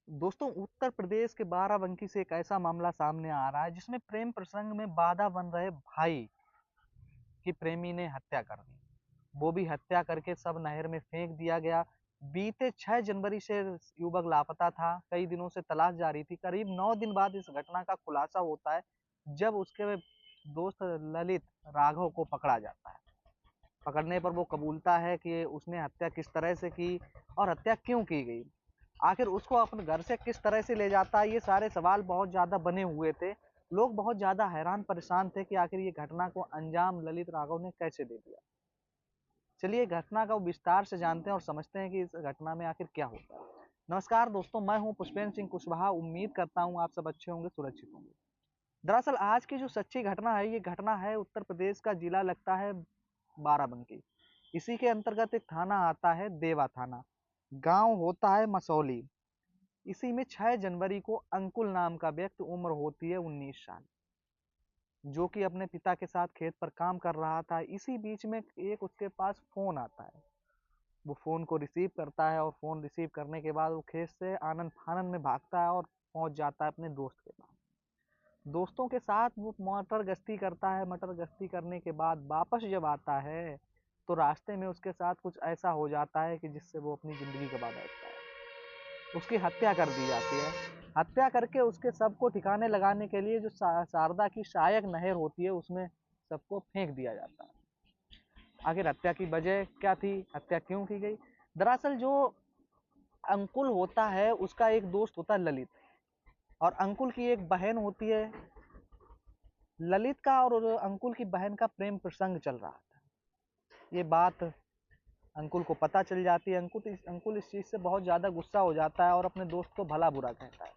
दोस्तों, उत्तर प्रदेश के बाराबंकी से एक ऐसा मामला सामने आ रहा है जिसमें प्रेम प्रसंग में बाधा बन रहे भाई की प्रेमी ने हत्या कर दी। वो भी हत्या करके सब नहर में फेंक दिया गया। बीते 6 जनवरी से युवक लापता था। कई दिनों से तलाश जारी थी। करीब 9 दिन बाद इस घटना का खुलासा होता है जब उसके दोस्त ललित राघव को पकड़ा जाता है। पकड़ने पर वो कबूलता है कि उसने हत्या किस तरह से की और हत्या क्यों की गई। आखिर उसको अपने घर से किस तरह से ले जाता है, ये सारे सवाल बहुत ज्यादा बने हुए थे। लोग बहुत ज्यादा हैरान परेशान थे कि आखिर ये घटना को अंजाम ललित राघव ने कैसे दे दिया। चलिए घटना का विस्तार से जानते हैं और समझते हैं कि इस घटना में आखिर क्या होता है। नमस्कार दोस्तों, मैं हूं पुष्पेंद्र सिंह कुशवाहा। उम्मीद करता हूं आप सब अच्छे होंगे, सुरक्षित होंगे। दरअसल आज की जो सच्ची घटना है, ये घटना है उत्तर प्रदेश का जिला लगता है बाराबंकी। इसी के अंतर्गत एक थाना आता है, देवा थाना। गांव होता है मसौली। इसी में 6 जनवरी को अंकुल नाम का व्यक्ति, उम्र होती है 19 साल, जो कि अपने पिता के साथ खेत पर काम कर रहा था। इसी बीच में एक उसके पास फोन आता है। वो फोन को रिसीव करता है और फोन रिसीव करने के बाद वो खेत से आनन फानन में भागता है और पहुंच जाता है अपने दोस्त के पास। दोस्तों के साथ वो मटर गश्ती करता है। मटर गश्ती करने के बाद वापस जब आता है तो रास्ते में उसके साथ कुछ ऐसा हो जाता है कि जिससे वो अपनी जिंदगी गवा बैठता है। उसकी हत्या कर दी जाती है। हत्या करके उसके शव को ठिकाने लगाने के लिए जो शारदा की सहायक नहर होती है उसमें सबको फेंक दिया जाता है। आखिर हत्या की वजह क्या थी, हत्या क्यों की गई? दरअसल जो अंकुल होता है उसका एक दोस्त होता है ललित, और अंकुल की एक बहन होती है। ललित का और अंकुल की बहन का प्रेम प्रसंग चल रहा था। ये बात अंकुल को पता चल जाती है। अंकुल इस चीज से बहुत ज्यादा गुस्सा हो जाता है और अपने दोस्त को भला बुरा कहता है।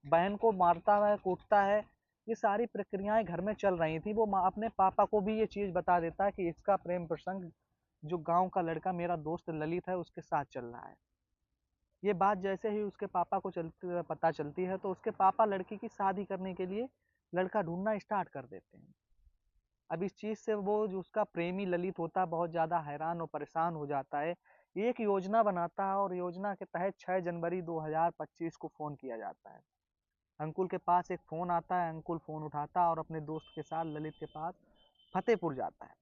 बहन को मारता है, कूटता है। ये सारी प्रक्रियाएं घर में चल रही थी। वो अपने पापा को भी ये चीज बता देता है कि इसका प्रेम प्रसंग जो गांव का लड़का मेरा दोस्त ललित है उसके साथ चल रहा है। ये बात जैसे ही उसके पापा को पता चलती है तो उसके पापा लड़की की शादी करने के लिए लड़का ढूंढना स्टार्ट कर देते हैं। अब इस चीज से वो जो उसका प्रेमी ललित होता है बहुत ज्यादा हैरान और परेशान हो जाता है। एक योजना बनाता है और योजना के तहत 6 जनवरी 2025 को फोन किया जाता है। अंकुल के पास एक फोन आता है। अंकुल फोन उठाता है और अपने दोस्त के साथ ललित के पास फतेहपुर जाता है।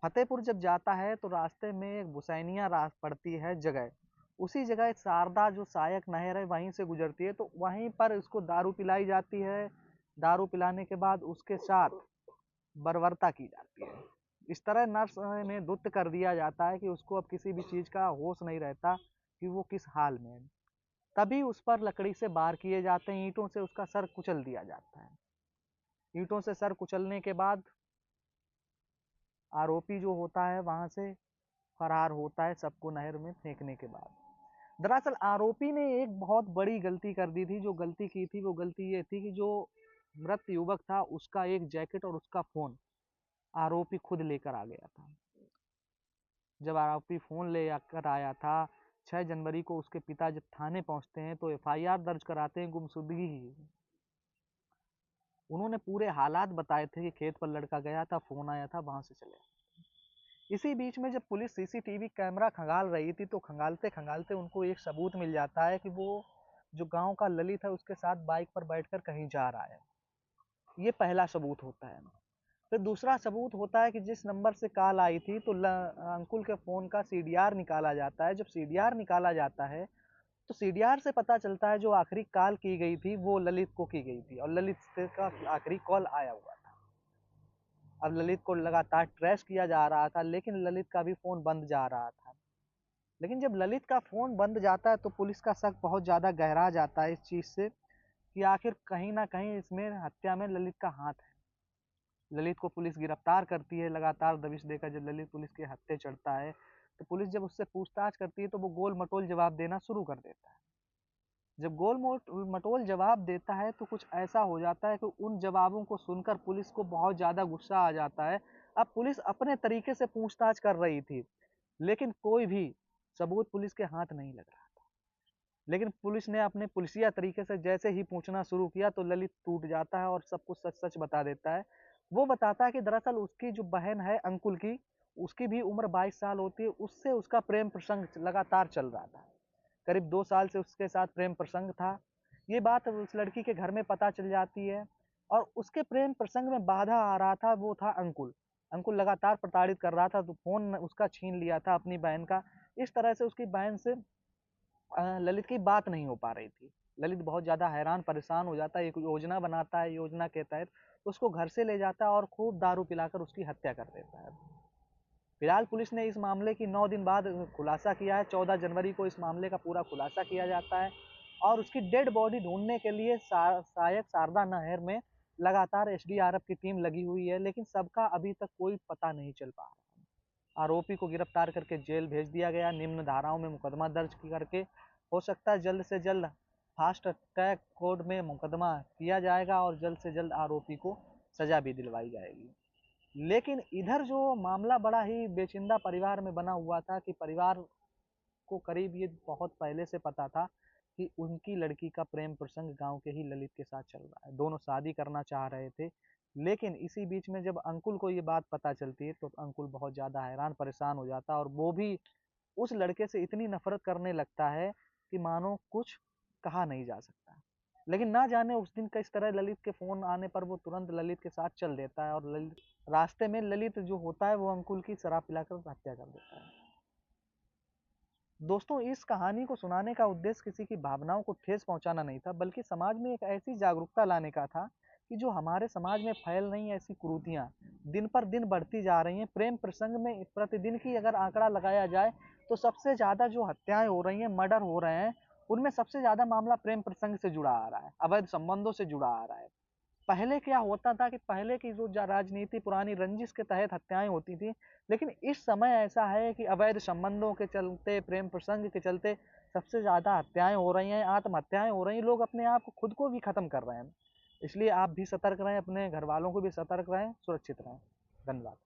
फतेहपुर जब जाता है तो रास्ते में एक बुसैनिया रात पड़ती है जगह। उसी जगह एक शारदा जो सहायक नहर है वहीं से गुजरती है, तो वहीं पर उसको दारू पिलाई जाती है। दारू पिलाने के बाद उसके साथ बर्बरता की जाती है। इस तरह नर्स ने धुत कर दिया जाता है कि उसको अब किसी भी चीज का होश नहीं रहता कि वो किस हाल में है। तभी उस पर लकड़ी से वार किए जाते हैं। ईंटों से उसका सर कुचल दिया जाता है। ईंटों से सर कुचलने के बाद आरोपी जो होता है वहां से फरार होता है, सबको नहर में फेंकने के बाद। दरअसल आरोपी ने एक बहुत बड़ी गलती कर दी थी। जो गलती की थी वो गलती ये थी कि जो मृत युवक था उसका एक जैकेट और उसका फोन आरोपी खुद लेकर आ गया था। जब आरोपी फोन ले कर आया था 6 जनवरी को, उसके पिता जब थाने पहुंचते हैं तो एफआईआर दर्ज कराते हैं गुमशुदगी की। उन्होंने पूरे हालात बताए थे कि खेत पर लड़का गया था, फोन आया था, वहां से चले। इसी बीच में जब पुलिस सीसीटीवी कैमरा खंगाल रही थी तो खंगालते खंगालते उनको एक सबूत मिल जाता है कि वो जो गांव का ललित है उसके साथ बाइक पर बैठकर कहीं जा रहा है। ये पहला सबूत होता है। फिर दूसरा सबूत होता है कि जिस नंबर से कॉल आई थी तो अंकुल के फोन का सीडीआर निकाला जाता है। जब सीडीआर निकाला जाता है तो सीडीआर से पता चलता है जो आखिरी कॉल की गई थी वो ललित को की गई थी और ललित से का आखिरी कॉल आया हुआ था। अब ललित को लगातार ट्रेस किया जा रहा था लेकिन ललित का भी फोन बंद जा रहा था। लेकिन जब ललित का फोन बंद जाता है तो पुलिस का शक बहुत ज्यादा गहरा जाता है इस चीज से कि आखिर कहीं ना कहीं इसमें हत्या में ललित का हाथ है। ललित को पुलिस गिरफ्तार करती है। लगातार दबिश देकर जब ललित पुलिस के हत्थे चढ़ता है तो पुलिस जब उससे पूछताछ करती है तो वो गोल मटोल जवाब देना शुरू कर देता है। जब गोल मटोल जवाब देता है तो कुछ ऐसा हो जाता है कि उन जवाबों को सुनकर पुलिस को बहुत ज्यादा गुस्सा आ जाता है। अब पुलिस अपने तरीके से पूछताछ कर रही थी लेकिन कोई भी सबूत पुलिस के हाथ नहीं लग रहा था। लेकिन पुलिस ने अपने पुलिसिया तरीके से जैसे ही पूछना शुरू किया तो ललित टूट जाता है और सब कुछ सच सच बता देता है। वो बताता है कि दरअसल उसकी जो बहन है अंकुल की, उसकी भी उम्र 22 साल होती है। उससे उसका प्रेम प्रसंग लगातार चल रहा था। करीब 2 साल से उसके साथ प्रेम प्रसंग था। ये बात उस लड़की के घर में पता चल जाती है और उसके प्रेम प्रसंग में बाधा आ रहा था, वो था अंकुल। अंकुल लगातार प्रताड़ित कर रहा था, तो फ़ोन उसका छीन लिया था अपनी बहन का। इस तरह से उसकी बहन से ललित की बात नहीं हो पा रही थी। ललित बहुत ज़्यादा हैरान परेशान हो जाता है, एक योजना बनाता है, योजना के तहत उसको घर से ले जाता है और खूब दारू पिलाकर उसकी हत्या कर देता है। फिलहाल पुलिस ने इस मामले की 9 दिन बाद खुलासा किया है। 14 जनवरी को इस मामले का पूरा खुलासा किया जाता है और उसकी डेड बॉडी ढूंढने के लिए सहायक शारदा नहर में लगातार एसडीआरएफ की टीम लगी हुई है, लेकिन सबका अभी तक कोई पता नहीं चल पा रहा। आरोपी को गिरफ्तार करके जेल भेज दिया गया, निम्न धाराओं में मुकदमा दर्ज करके हो सकता है जल्द से जल्द फास्ट ट्रैक कोर्ट में मुकदमा किया जाएगा और जल्द से जल्द आरोपी को सजा भी दिलवाई जाएगी। लेकिन इधर जो मामला बड़ा ही बेचिंदा परिवार में बना हुआ था कि परिवार को करीब ये बहुत पहले से पता था कि उनकी लड़की का प्रेम प्रसंग गांव के ही ललित के साथ चल रहा है। दोनों शादी करना चाह रहे थे, लेकिन इसी बीच में जब अंकुल को ये बात पता चलती है तो अंकुल बहुत ज़्यादा हैरान परेशान हो जाता है और वो भी उस लड़के से इतनी नफरत करने लगता है कि मानो कुछ कहा नहीं जा सकता। लेकिन ना जाने उस दिन किस तरह ललित के फ़ोन आने पर वो तुरंत ललित के साथ चल देता है और ललित रास्ते में ललित जो होता है वो अंकुल की शराब पिलाकर हत्या कर देता है। दोस्तों, इस कहानी को सुनाने का उद्देश्य किसी की भावनाओं को ठेस पहुंचाना नहीं था, बल्कि समाज में एक ऐसी जागरूकता लाने का था कि जो हमारे समाज में फैल रही ऐसी कुरीतियां दिन पर दिन बढ़ती जा रही हैं। प्रेम प्रसंग में प्रतिदिन की अगर आंकड़ा लगाया जाए तो सबसे ज़्यादा जो हत्याएं हो रही हैं, मर्डर हो रहे हैं, उनमें सबसे ज़्यादा मामला प्रेम प्रसंग से जुड़ा आ रहा है, अवैध संबंधों से जुड़ा आ रहा है। पहले क्या होता था कि पहले की जो राजनीति पुरानी रंजिश के तहत हत्याएं होती थी, लेकिन इस समय ऐसा है कि अवैध संबंधों के चलते, प्रेम प्रसंग के चलते सबसे ज़्यादा हत्याएं हो रही हैं, आत्महत्याएं हो रही हैं, लोग अपने आप को खुद को भी खत्म कर रहे हैं। इसलिए आप भी सतर्क रहें, अपने घर वालों को भी सतर्क रहें, सुरक्षित रहें। धन्यवाद।